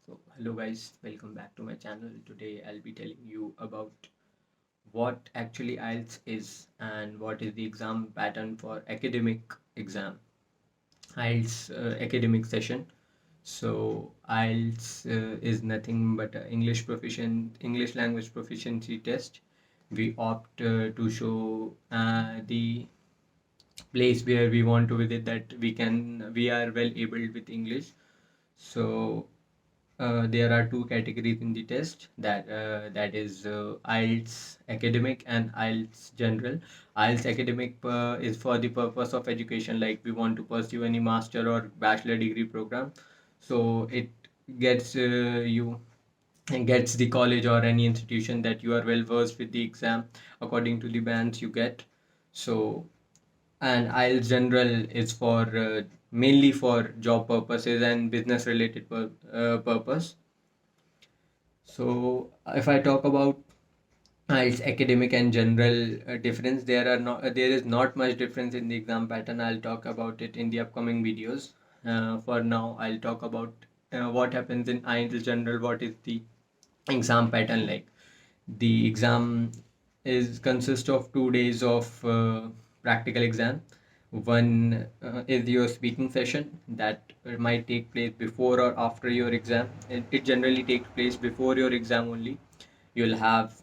Hello guys, welcome back to my channel. Today I'll be telling you about what actually IELTS is and what is the exam pattern for academic exam. IELTS academic session. So IELTS is nothing but a English language proficiency test. We opt to show the place where we want to visit that we are well able with English. So there are two categories in the test that is IELTS academic and IELTS general. IELTS academic is for the purpose of education, like we want to pursue any master or bachelor degree program. So it gets you gets the college or any institution that you are well versed with the exam according to the bands you get. So and IELTS general is for mainly for job purposes and business related purpose. So if I talk about IELTS academic and general difference, there is not much difference in the exam pattern. I'll talk about it in the upcoming videos. For now, I'll talk about what happens in IELTS general. What is the exam pattern like? The exam is consists of 2 days of practical exam. One is your speaking session that might take place before or after your exam. It generally takes place before your exam only. You'll have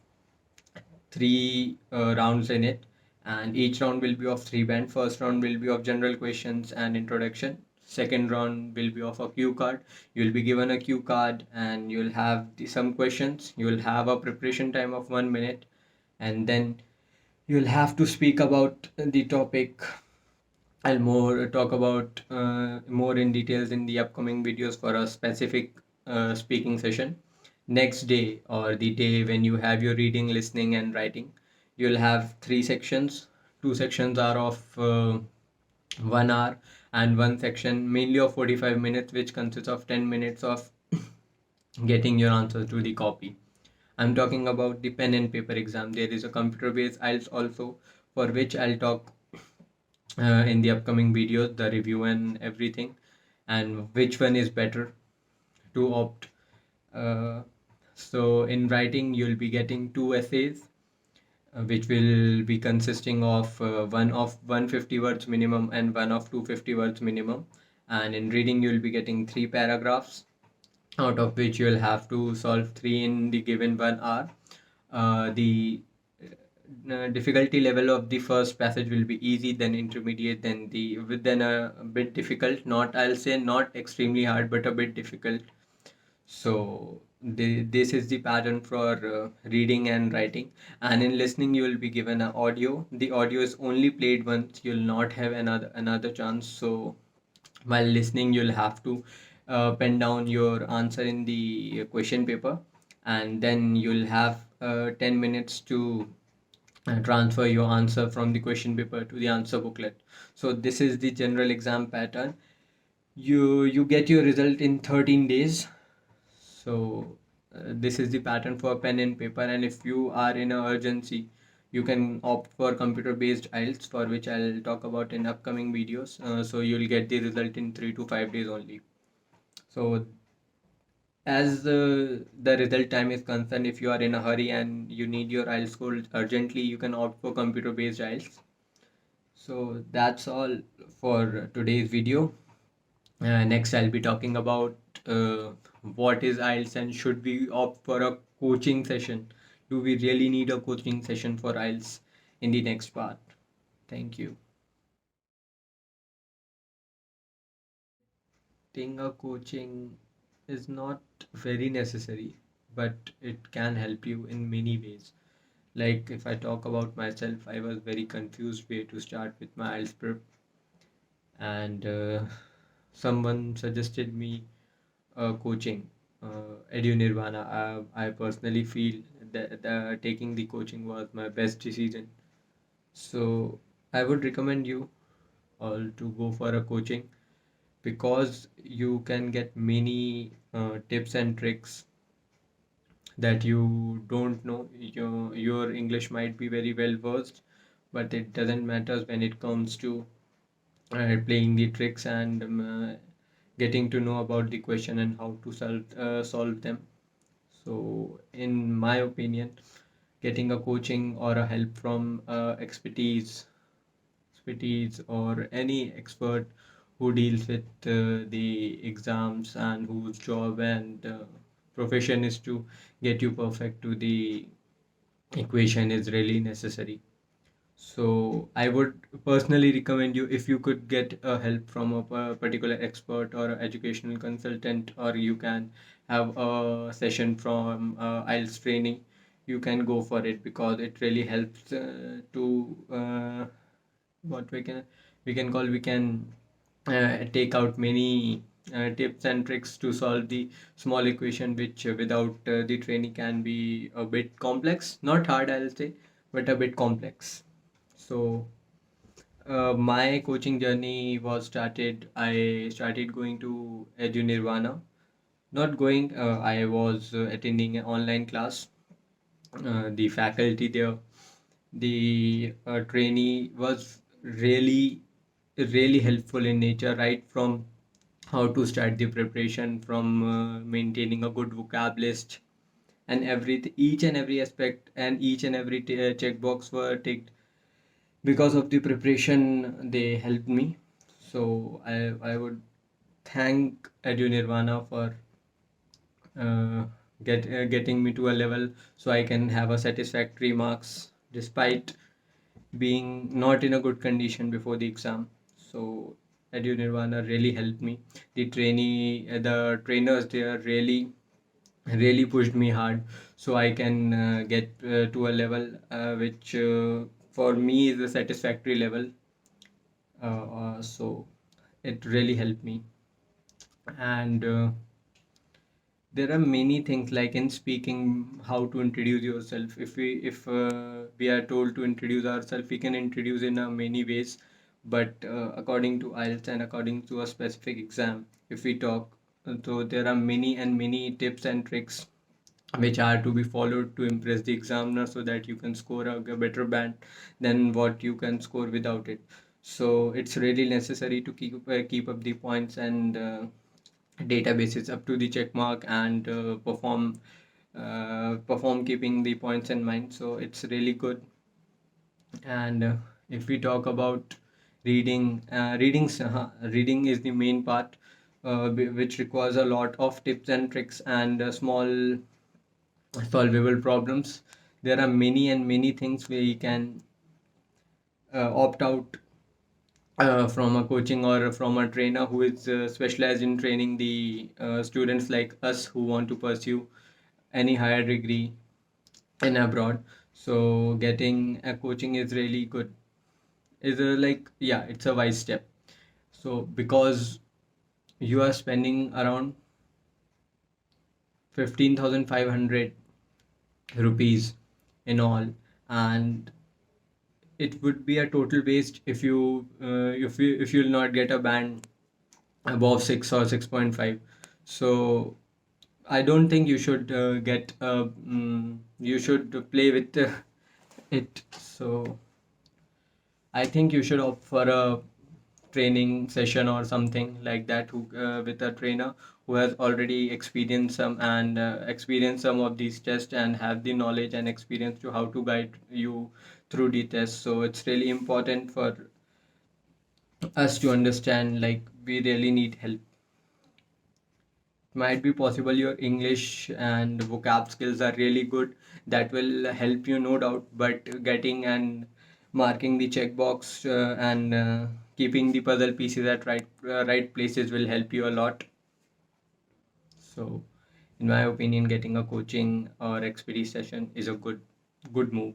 three rounds in it, and each round will be of three band. First round will be of general questions and introduction. Second round will be of a cue card. You'll be given a cue card and you'll have some questions. You'll have a preparation time of 1 minute, and then you'll have to speak about the topic. I'll more talk about more in details in the upcoming videos for a specific speaking session. Next day, or the day when you have your reading, listening, and writing, you'll have three sections. Two sections are of 1 hour, and one section mainly of 45 minutes, which consists of 10 minutes of getting your answers to the copy. I'm talking about the pen and paper exam. There is a computer based IELTS also, for which I'll talk in the upcoming videos, the review and everything, and which one is better to opt. Uh, so in writing, you'll be getting two essays, which will be consisting of one of 150 words minimum and one of 250 words minimum. And in reading, you'll be getting three paragraphs, out of which you'll have to solve three in the given 1 hour. The difficulty level of the first passage will be easy, then intermediate, then a bit difficult. Not, I'll say not extremely hard, but a bit difficult. So this is the pattern for reading and writing. And in listening, you will be given an audio. The audio is only played once. You'll not have another chance. So while listening, you'll have to pen down your answer in the question paper, and then you'll have 10 minutes to transfer your answer from the question paper to the answer booklet. So this is the general exam pattern. You get your result in 13 days. So this is the pattern for pen and paper. And if you are in an urgency, you can opt for computer based IELTS, for which I'll talk about in upcoming videos. So you'll get the result in 3 to 5 days only. So as the result time is concerned, if you are in a hurry and you need your IELTS score urgently, you can opt for computer based IELTS. So that's all for today's video. Next, I'll be talking about uh, what is IELTS and should we opt for a coaching session. Do we really need a coaching session for IELTS in the next part? Thank you. Taking a coaching is not very necessary, but it can help you in many ways. Like if I talk about myself, I was very confused where to start with my IELTS prep, and someone suggested me coaching, Edu Nirvana. I personally feel that taking the coaching was my best decision. So I would recommend you all to go for a coaching, because you can get many tips and tricks that you don't know. Your English might be very well versed, but it doesn't matter when it comes to playing the tricks and getting to know about the question and how to solve them. So, in my opinion, getting a coaching or a help from expertise or any expert who deals with the exams and whose job and profession is to get you perfect to the equation is really necessary. So I would personally recommend you, if you could get a help from a particular expert or a educational consultant, or you can have a session from IELTS training, you can go for it, because it really helps to what we can take out many tips and tricks to solve the small equation, which without the training can be a bit complex, not hard I'll say, but a bit complex. So my coaching journey was started. I started going to Edu Nirvana. Not going, I was attending an online class. The faculty there, the trainee was really helpful in nature, right from how to start the preparation, from maintaining a good vocab list, and each and every aspect and each and every checkbox were ticked. Because of the preparation, they helped me. So I would thank Edu Nirvana for uh, getting me to a level so I can have a satisfactory marks despite being not in a good condition before the exam. So Edu Nirvana really helped me. The trainers there really pushed me hard so I can get to a level which for me is a satisfactory level. So it really helped me. And there are many things, like in speaking, how to introduce yourself. If we are told to introduce ourselves, we can introduce in many ways. But according to IELTS and according to a specific exam, if we talk, so there are many and many tips and tricks which are to be followed to impress the examiner, so that you can score a better band than what you can score without it. So it's really necessary to keep up the points and databases up to the check mark, and perform keeping the points in mind. So it's really good. And if we talk about reading is the main part, which requires a lot of tips and tricks and small solvable problems. There are many and many things we can opt out from a coaching or from a trainer who is specialized in training the students like us who want to pursue any higher degree in abroad. So getting a coaching is really good. Is a like yeah, it's a wise step. So because you are spending around 15,500 rupees in all, and it would be a total waste if you'll not get a band above 6 or 6.5. So I don't think you should you should play with it. So I think you should opt for a training session or something like that, who with a trainer who has already experienced some of these tests and have the knowledge and experience to how to guide you through the test. So it's really important for us to understand, like, we really need help. Might be possible your English and vocab skills are really good, that will help you, no doubt, but getting and marking the checkbox and keeping the puzzle pieces at right places will help you a lot. So in my opinion, getting a coaching or expertise session is a good move.